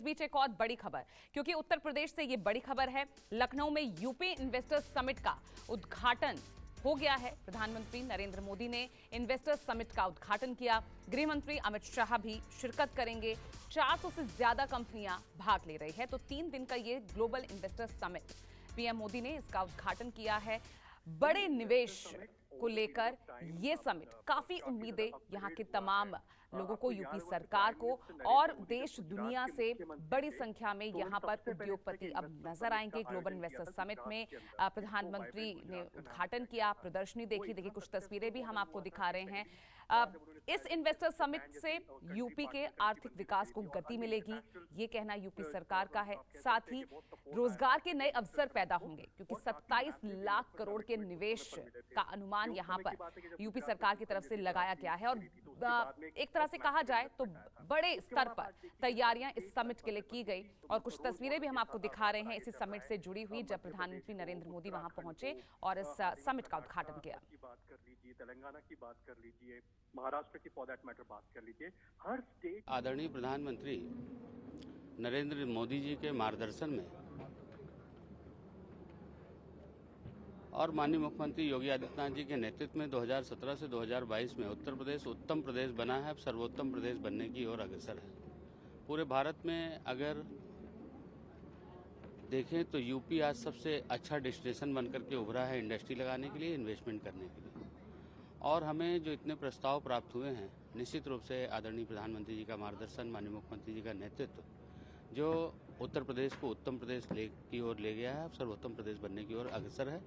बीच एक और बड़ी खबर, क्योंकि उत्तर प्रदेश से ये बड़ी खबर है। लखनऊ में यूपी इन्वेस्टर्स समिट का उद्घाटन हो गया है। प्रधानमंत्री नरेंद्र मोदी ने इन्वेस्टर्स समिट का उद्घाटन किया। गृह मंत्री अमित शाह भी शिरकत करेंगे। 400 से ज्यादा कंपनियां भाग ले रही है। तो 3 दिन का ये global investors summit, PM Modi ने इसका उद्घाटन किया है। बड़े निवेश को लेकर ये समिट काफी उम्मीदें यहाँ के तमाम लोगों को, यूपी सरकार को और देश दुनिया से बड़ी संख्या में यहाँ पर उद्योगपति अब नजर आएंगे। ग्लोबल इन्वेस्टर्स समिट में प्रधानमंत्री ने उद्घाटन किया, प्रदर्शनी देखी। देखिए कुछ तस्वीरें भी हम आपको दिखा रहे हैं। इस इन्वेस्टर समिट से यूपी के आर्थिक विकास को गति मिलेगी, ये कहना यूपी सरकार का है। साथ ही रोजगार के नए अवसर पैदा होंगे, क्योंकि 27 लाख करोड़ के निवेश का अनुमान यहाँ पर यूपी सरकार की तरफ से लगाया गया है। और एक तरह से कहा जाए तो बड़े स्तर पर तैयारियां इस समिट के लिए की गई। और कुछ तस्वीरें भी हम आपको दिखा रहे हैं इसी समिट से जुड़ी हुई, जब प्रधानमंत्री नरेंद्र मोदी वहां पहुंचे और इस समिट का उद्घाटन किया। तेलंगाना की बात कर लीजिए, महाराष्ट्र की फॉर दैट मैटर बात कर लीजिए, हर स्टेट। आदरणीय प्रधानमंत्री नरेंद्र मोदी जी के मार्गदर्शन में और माननीय मुख्यमंत्री योगी आदित्यनाथ जी के नेतृत्व में 2017 से 2022 में उत्तर प्रदेश उत्तम प्रदेश बना है, अब सर्वोत्तम प्रदेश बनने की ओर अग्रसर है। पूरे भारत में अगर देखें तो यूपी आज सबसे अच्छा डेस्टिनेशन बनकर के उभरा है इंडस्ट्री लगाने के लिए, इन्वेस्टमेंट करने के लिए। और हमें जो इतने प्रस्ताव प्राप्त हुए हैं, निश्चित रूप से आदरणीय प्रधानमंत्री जी का मार्गदर्शन, माननीय मुख्यमंत्री जी का नेतृत्व जो उत्तर प्रदेश को उत्तम प्रदेश की ओर ले गया है, अब सर्वोत्तम प्रदेश बनने की ओर अग्रसर है।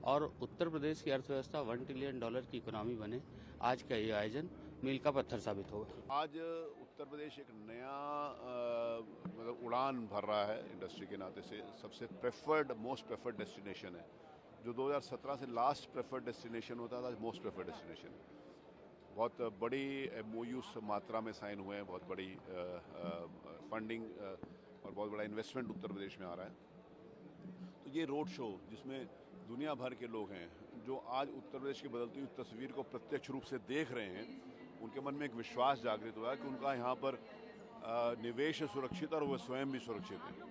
और उत्तर प्रदेश की अर्थव्यवस्था $1 ट्रिलियन की इकोनॉमी बने, आज का ये आयोजन मील का पत्थर साबित होगा। आज उत्तर प्रदेश एक नया मतलब उड़ान भर रहा है इंडस्ट्री के नाते से। सबसे मोस्ट प्रेफर्ड डेस्टिनेशन है। जो 2017 से लास्ट प्रेफर्ड डेस्टिनेशन होता था, मोस्ट प्रेफर्ड डेस्टिनेशन। बहुत बड़ी MOUs मात्रा में साइन हुए हैं, बहुत बड़ी फंडिंग और बहुत बड़ा इन्वेस्टमेंट उत्तर प्रदेश में आ रहा है। तो ये रोड शो जिसमें दुनिया भर के लोग हैं जो आज उत्तर प्रदेश की बदलती हुई तस्वीर को प्रत्यक्ष रूप से देख रहे हैं, उनके मन में एक विश्वास जागृत हुआ है कि उनका यहाँ पर निवेश सुरक्षित और वो स्वयं भी सुरक्षित है।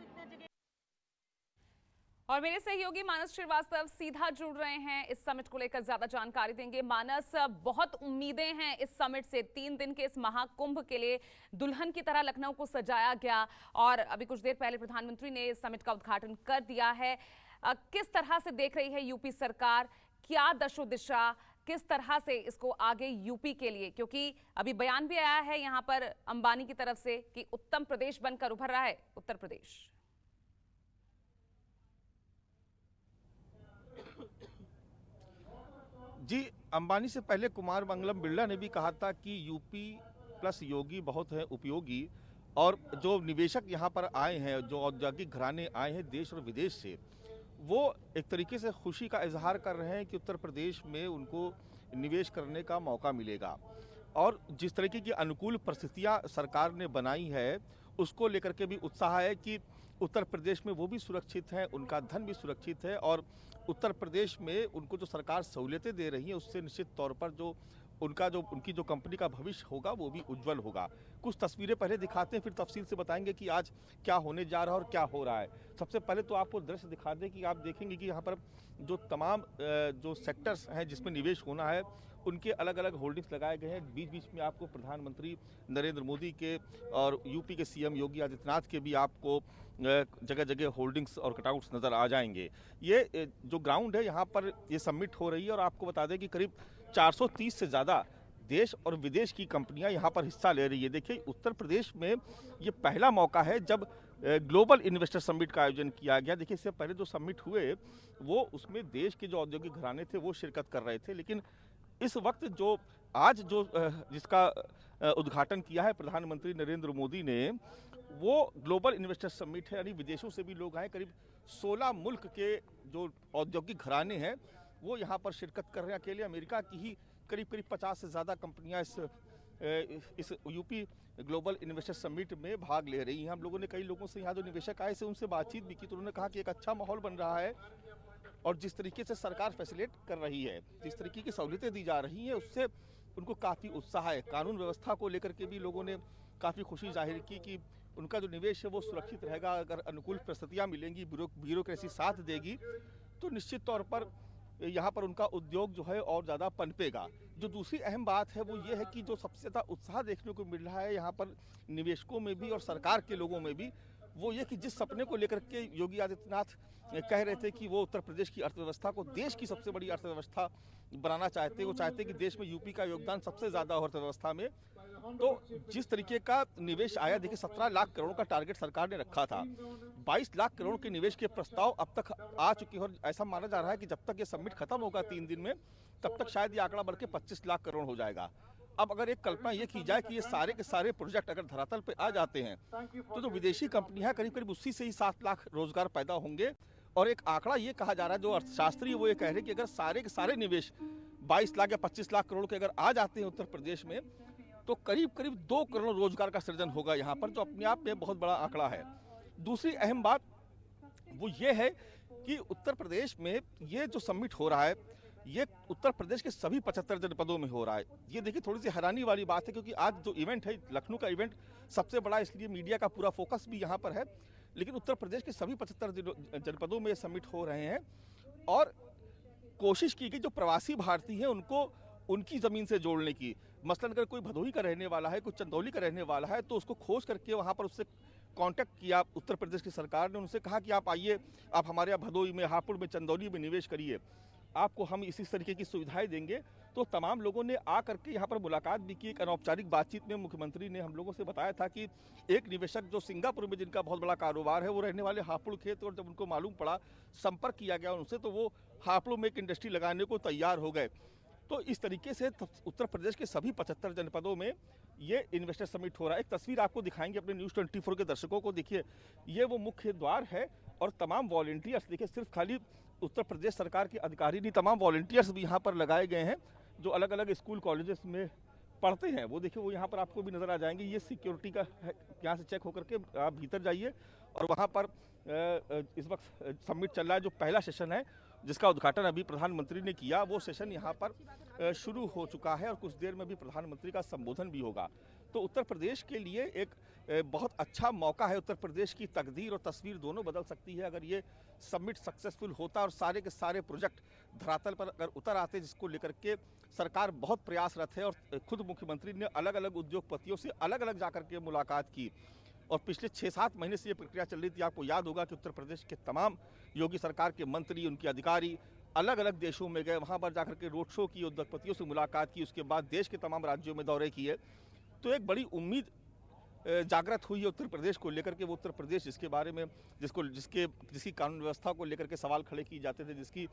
और मेरे सहयोगी मानस श्रीवास्तव सीधा जुड़ रहे हैं, इस समिट को लेकर ज्यादा जानकारी देंगे। मानस, बहुत उम्मीदें हैं इस समिट से। 3 दिन के इस महाकुंभ के लिए दुल्हन की तरह लखनऊ को सजाया गया और अभी कुछ देर पहले प्रधानमंत्री ने इस समिट का उद्घाटन कर दिया है। किस तरह से देख रही है यूपी सरकार, क्या दशो दिशा, किस तरह से इसको आगे यूपी के लिए, क्योंकि अभी बयान भी आया है यहाँ पर अंबानी की तरफ से कि उत्तम प्रदेश बनकर उभर रहा है उत्तर प्रदेश। जी, अंबानी से पहले कुमार मंगलम बिरला ने भी कहा था कि यूपी प्लस योगी बहुत है उपयोगी। और जो निवेशक यहाँ पर आए हैं, जो औद्योगिक घराने आए हैं देश और विदेश से, वो एक तरीके से खुशी का इजहार कर रहे हैं कि उत्तर प्रदेश में उनको निवेश करने का मौका मिलेगा। और जिस तरीके की अनुकूल परिस्थितियाँ सरकार ने बनाई है, उसको लेकर के भी उत्साह है कि उत्तर प्रदेश में वो भी सुरक्षित हैं, उनका धन भी सुरक्षित है। और उत्तर प्रदेश में उनको जो सरकार सहूलियतें दे रही है, उससे निश्चित तौर पर जो उनकी जो कंपनी का भविष्य होगा वो भी उज्जवल होगा। कुछ तस्वीरें पहले दिखाते हैं, फिर तफसील से बताएंगे कि आज क्या होने जा रहा है और क्या हो रहा है। सबसे पहले तो आपको दृश्य दिखा दें कि आप देखेंगे कि यहाँ पर जो तमाम जो सेक्टर्स हैं जिसमें निवेश होना है, उनके अलग अलग होल्डिंग्स लगाए गए हैं। बीच बीच में आपको प्रधानमंत्री नरेंद्र मोदी के और यूपी के CM योगी आदित्यनाथ के भी आपको जगह जगह होल्डिंग्स और कटआउट्स नज़र आ जाएंगे। ये जो ग्राउंड है, यहाँ पर ये समिट हो रही है। और आपको बता दें कि करीब 430 से ज़्यादा देश और विदेश की कंपनियां यहाँ पर हिस्सा ले रही है। देखिए, उत्तर प्रदेश में ये पहला मौका है जब ग्लोबल इन्वेस्टर समिट का आयोजन किया गया। देखिए, इससे पहले जो समिट हुए वो उसमें देश के जो औद्योगिक घराने थे वो शिरकत कर रहे थे, लेकिन इस वक्त जो आज जिसका उद्घाटन किया है प्रधानमंत्री नरेंद्र मोदी ने, वो ग्लोबल इन्वेस्टर समिट है। यानी विदेशों से भी लोग आए। करीब 16 मुल्क के जो औद्योगिक घराने हैं वो यहाँ पर शिरकत कर रहे हैं। अकेले अमेरिका की ही करीब 50 से ज़्यादा कंपनियाँ इस यूपी ग्लोबल इन्वेस्टर समिट में भाग ले रही हैं। हम लोगों ने कई लोगों से, यहाँ जो निवेशक आए से उनसे बातचीत भी की, तो उन्होंने कहा कि एक अच्छा माहौल बन रहा है और जिस तरीके से सरकार फैसिलिटेट कर रही है, जिस तरीके की सहूलियतें दी जा रही हैं, उससे उनको काफ़ी उत्साह है। कानून व्यवस्था को लेकर के भी लोगों ने काफ़ी खुशी जाहिर की कि उनका जो निवेश है वो सुरक्षित रहेगा। अगर अनुकूल परिस्थितियाँ मिलेंगी, ब्यूरोक्रेसी साथ देगी, तो निश्चित तौर पर यहाँ पर उनका उद्योग जो है और ज़्यादा पनपेगा। जो दूसरी अहम बात है वो ये है कि जो सबसे ज़्यादा उत्साह देखने को मिल रहा है यहाँ पर निवेशकों में भी और सरकार के लोगों में भी, वो ये कि जिस सपने को लेकर के योगी आदित्यनाथ कह रहे थे कि वो उत्तर प्रदेश की अर्थव्यवस्था को देश की सबसे बड़ी अर्थव्यवस्था बनाना चाहते, वो चाहते कि देश में यूपी का योगदान सबसे ज़्यादा हो अर्थव्यवस्था में। तो जिस तरीके का निवेश आया, देखिए 17 लाख करोड़ का टारगेट सरकार ने रखा था, 22 लाख करोड़ के निवेश के प्रस्ताव अब तक आ चुके हैं और ऐसा माना जा रहा है कि जब तक ये समिट खत्म होगा 3 दिन में, तब तक शायद ये आंकड़ा बढ़ के 25 लाख करोड़ हो जाएगा। अब अगर एक कल्पना ये की जाए कि ये सारे के सारे प्रोजेक्ट अगर धरातल पे आ जाते हैं, तो जो विदेशी कंपनियां करीब करीब उसी से ही 7 लाख रोजगार पैदा होंगे। और एक आंकड़ा ये कहा जा रहा है, जो अर्थशास्त्री वो ये कह रहे हैं कि अगर सारे के सारे निवेश 22 लाख या 25 लाख करोड़ के अगर आ जाते हैं उत्तर प्रदेश में, तो करीब करीब 2 करोड़ रोजगार का सृजन होगा यहाँ पर, जो अपने आप में बहुत बड़ा आंकड़ा है। दूसरी अहम बात वो ये है कि उत्तर प्रदेश में ये जो समिट हो रहा है, ये उत्तर प्रदेश के सभी 75 जनपदों में हो रहा है। ये देखिए थोड़ी सी हैरानी वाली बात है, क्योंकि आज जो इवेंट है, लखनऊ का इवेंट सबसे बड़ा, इसलिए मीडिया का पूरा फोकस भी यहाँ पर है, लेकिन उत्तर प्रदेश के सभी 75 जनपदों में ये समिट हो रहे हैं। और कोशिश की गई जो प्रवासी भारतीय हैं उनको उनकी ज़मीन से जोड़ने की। मसलन अगर कोई भदोही का रहने वाला है, कोई चंदौली का रहने वाला है, तो उसको खोज करके वहाँ पर उससे कांटेक्ट किया उत्तर प्रदेश की सरकार ने, उनसे कहा कि आप आइए, आप हमारे यहाँ भदोही में, हापुड़ में, चंदौली में निवेश करिए, आपको हम इसी तरीके की सुविधाएं देंगे। तो तमाम लोगों ने आ करके यहाँ पर मुलाकात भी की। एक अनौपचारिक बातचीत में मुख्यमंत्री ने हम लोगों से बताया था कि एक निवेशक जो सिंगापुर में, जिनका बहुत बड़ा कारोबार है, वो रहने वाले हापुड़ के थे, और जब उनको मालूम पड़ा, संपर्क किया गया उनसे, तो वो हापुड़ में एक इंडस्ट्री लगाने को तैयार हो गए। तो इस तरीके से उत्तर प्रदेश के सभी 75 जनपदों में ये इन्वेस्टर समिट हो रहा है। एक तस्वीर आपको दिखाएंगे अपने न्यूज़ 24 के दर्शकों को। देखिए, ये वो मुख्य द्वार है और तमाम वॉलंटियर्स, देखिए सिर्फ खाली उत्तर प्रदेश सरकार के अधिकारी नहीं, तमाम वॉलंटियर्स भी यहाँ पर लगाए गए हैं, जो अलग अलग स्कूल कॉलेजेस में पढ़ते हैं। वो देखिए, वो यहाँ पर आपको भी नज़र आ जाएंगे। ये सिक्योरिटी का है, यहाँ से चेक होकर के आप भीतर जाइए। और वहाँ पर इस वक्त समिट चल रहा है। जो पहला सेशन है, जिसका उद्घाटन अभी प्रधानमंत्री ने किया, वो सेशन यहाँ पर शुरू हो चुका है और कुछ देर में भी प्रधानमंत्री का संबोधन भी होगा। तो उत्तर प्रदेश के लिए एक बहुत अच्छा मौका है। उत्तर प्रदेश की तकदीर और तस्वीर दोनों बदल सकती है अगर ये समिट सक्सेसफुल होता और सारे के सारे प्रोजेक्ट धरातल पर अगर उतर आते, जिसको लेकर के सरकार बहुत प्रयासरत है। और खुद मुख्यमंत्री ने अलग अलग उद्योगपतियों से अलग अलग जाकर के मुलाकात की और पिछले 6-7 महीने से ये प्रक्रिया चल रही थी। आपको याद होगा कि उत्तर प्रदेश के तमाम योगी सरकार के मंत्री, उनके अधिकारी अलग अलग देशों में गए, वहाँ पर जाकर के रोड शो की, उद्योगपतियों से मुलाकात की, उसके बाद देश के तमाम राज्यों में दौरे किए। तो एक बड़ी उम्मीद जागृत हुई है उत्तर प्रदेश को लेकर के। वो उत्तर प्रदेश जिसके बारे में जिसकी कानून व्यवस्था को लेकर के सवाल खड़े किए जाते थे, जिसकी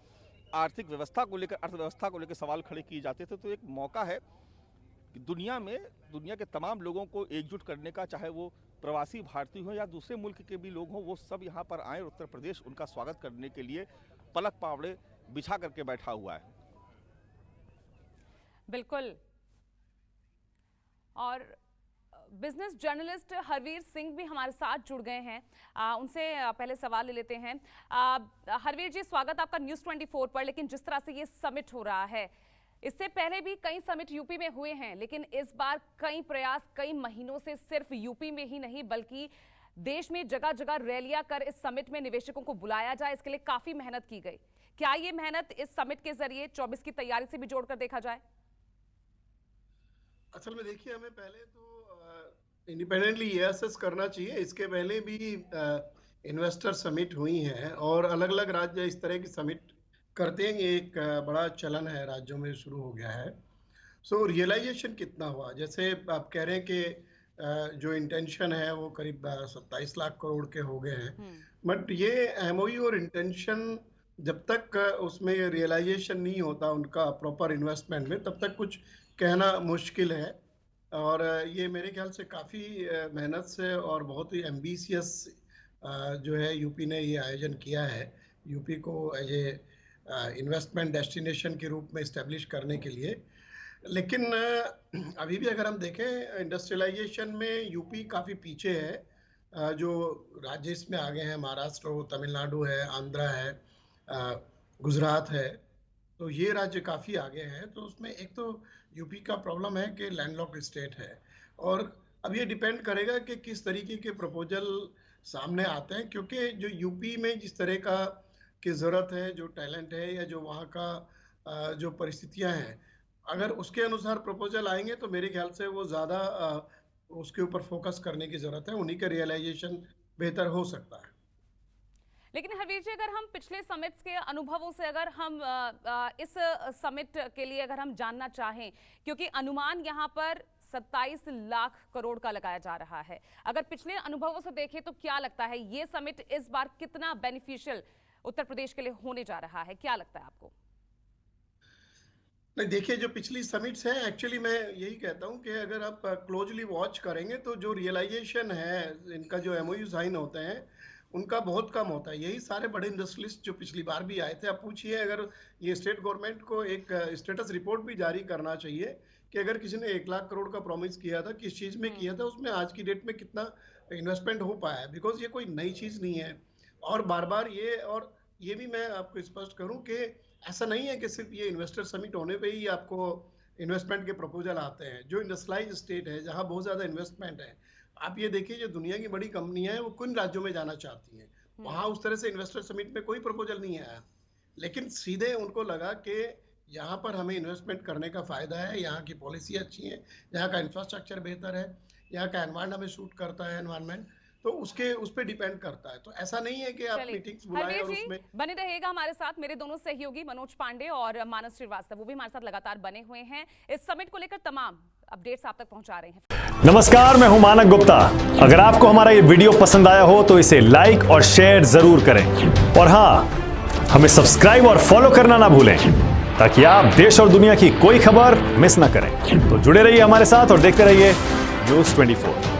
आर्थिक व्यवस्था को लेकर, अर्थव्यवस्था को लेकर सवाल खड़े किए जाते थे। तो एक मौका है कि दुनिया के तमाम लोगों को एकजुट करने का, चाहे वो प्रवासी भारतीय हो या दूसरे मुल्क के भी लोग हों, वो सब यहाँ पर आए। उत्तर प्रदेश उनका स्वागत करने के लिए पलक पावड़े बिछा करके बैठा हुआ है। बिल्कुल। और बिजनेस जर्नलिस्ट हरवीर सिंह भी हमारे साथ जुड़ गए हैं, उनसे पहले सवाल ले लेते हैं। हरवीर जी, स्वागत आपका न्यूज़ 24 पर। लेकिन जिस तरह से ये समिट हो रहा है, इससे पहले भी कई समिट यूपी में हुए हैं, लेकिन इस बार कई प्रयास कई महीनों से सिर्फ यूपी में ही नहीं बल्कि देश में जगह जगह रैलियां कर इस समिट में निवेशकों को बुलाया जाए, इसके लिए काफी मेहनत की गई। क्या ये मेहनत इस समिट के जरिए 24 की तैयारी से भी जोड़कर देखा जाए? असल में देखिए, हमें पहले तो इंडिपेंडेंटली ये असेस करना चाहिए। इसके पहले भी इन्वेस्टर समिट हुई हैं और अलग अलग राज्य इस तरह की समिट करते हैं। ये एक बड़ा चलन है, राज्यों में शुरू हो गया है। सो रियलाइजेशन कितना हुआ, जैसे आप कह रहे हैं कि जो इंटेंशन है वो करीब 27 लाख करोड़ के हो गए हैं, बट ये एमओयू और इंटेंशन जब तक उसमें रियलाइजेशन नहीं होता उनका प्रॉपर इन्वेस्टमेंट में, तब तक कुछ कहना मुश्किल है। और ये मेरे ख्याल से काफ़ी मेहनत से और बहुत ही एम्बिशियस जो है यूपी ने ये आयोजन किया है, यूपी को एज ए इन्वेस्टमेंट डेस्टिनेशन के रूप में इस्टेब्लिश करने के लिए। लेकिन अभी भी अगर हम देखें इंडस्ट्रियलाइजेशन में यूपी काफ़ी पीछे है। जो राज्य इसमें आगे हैं, महाराष्ट्र हो, तमिलनाडु है, आंध्रा है, गुजरात है, तो ये राज्य काफ़ी आगे हैं। तो उसमें एक तो यूपी का प्रॉब्लम है कि लैंडलॉक्ड स्टेट है और अब ये डिपेंड करेगा कि किस तरीके के प्रपोजल सामने आते हैं, क्योंकि जो यूपी में जिस तरह का की ज़रूरत है, जो टैलेंट है या जो वहाँ का जो परिस्थितियाँ हैं, अगर उसके अनुसार प्रपोजल आएंगे तो मेरे ख्याल से वो ज़्यादा उसके ऊपर फोकस करने की ज़रूरत है, उन्हीं का रियलाइजेशन बेहतर हो सकता है। लेकिन हरवीर जी, अगर हम पिछले समिट्स के अनुभवों से अगर हम इस समिट के लिए अगर हम जानना चाहें, क्योंकि अनुमान यहाँ पर 27 लाख करोड़ का लगाया जा रहा है, अगर पिछले अनुभवों से देखें तो क्या लगता है ये समिट इस बार कितना बेनिफिशियल उत्तर प्रदेश के लिए होने जा रहा है, क्या लगता है आपको? नहीं, देखिए, जो पिछली समिट्स हैं, एक्चुअली मैं यही कहता हूं कि अगर आप क्लोजली वॉच करेंगे तो जो रियलाइजेशन है, इनका जो एमओयू साइन होते हैं उनका बहुत कम होता है। यही सारे बड़े इंडस्ट्रियलिस्ट जो पिछली बार भी आए थे, आप पूछिए, अगर ये स्टेट गवर्नमेंट को एक स्टेटस रिपोर्ट भी जारी करना चाहिए कि अगर किसी ने 1 लाख करोड़ का प्रॉमिस किया था, किस चीज़ में किया था, उसमें आज की डेट में कितना इन्वेस्टमेंट हो पाया है, बिकॉज ये कोई नई चीज़ नहीं है। और बार बार ये भी मैं आपको स्पष्ट करूं कि ऐसा नहीं है कि सिर्फ ये इन्वेस्टर समिट होने पे ही आपको इन्वेस्टमेंट के प्रपोजल आते हैं। जो इंडस्ट्रियलाइज स्टेट है, जहां बहुत ज़्यादा इन्वेस्टमेंट है, आप ये देखिए, जो दुनिया की बड़ी कंपनियां हैं वो किन राज्यों में जाना चाहती हैं, वहां उस तरह से इन्वेस्टर समिट में कोई प्रपोजल नहीं आया, लेकिन सीधे उनको लगा कि यहाँ पर हमें इन्वेस्टमेंट करने का फायदा है, यहाँ की पॉलिसी अच्छी है, यहाँ का इंफ्रास्ट्रक्चर बेहतर है, यहाँ का एनवायरमेंट हमें सूट करता है, एनवायरमेंट, तो उस पे डिपेंड करता है। तो ऐसा नहीं है कि आप मीटिंग्स बुलाएं और उसमें बने रहिएगा हमारे साथ। मेरे दोनों सहयोगी मनोज पांडे और मानस श्रीवास्तव, वो भी हमारे साथ लगातार बने हुए हैं, इस समिट को लेकर तमाम अपडेट्स आप तक पहुंचा रहे हैं। नमस्कार, मैं हूं मानक गुप्ता। अगर आपको हमारा ये वीडियो पसंद आया हो तो इसे लाइक और शेयर जरूर करें, और हाँ, हमें सब्सक्राइब और फॉलो करना ना भूलें, ताकि आप देश और दुनिया की कोई खबर मिस ना करें। तो जुड़े रहिए हमारे साथ और देखते रहिए न्यूज़ 24।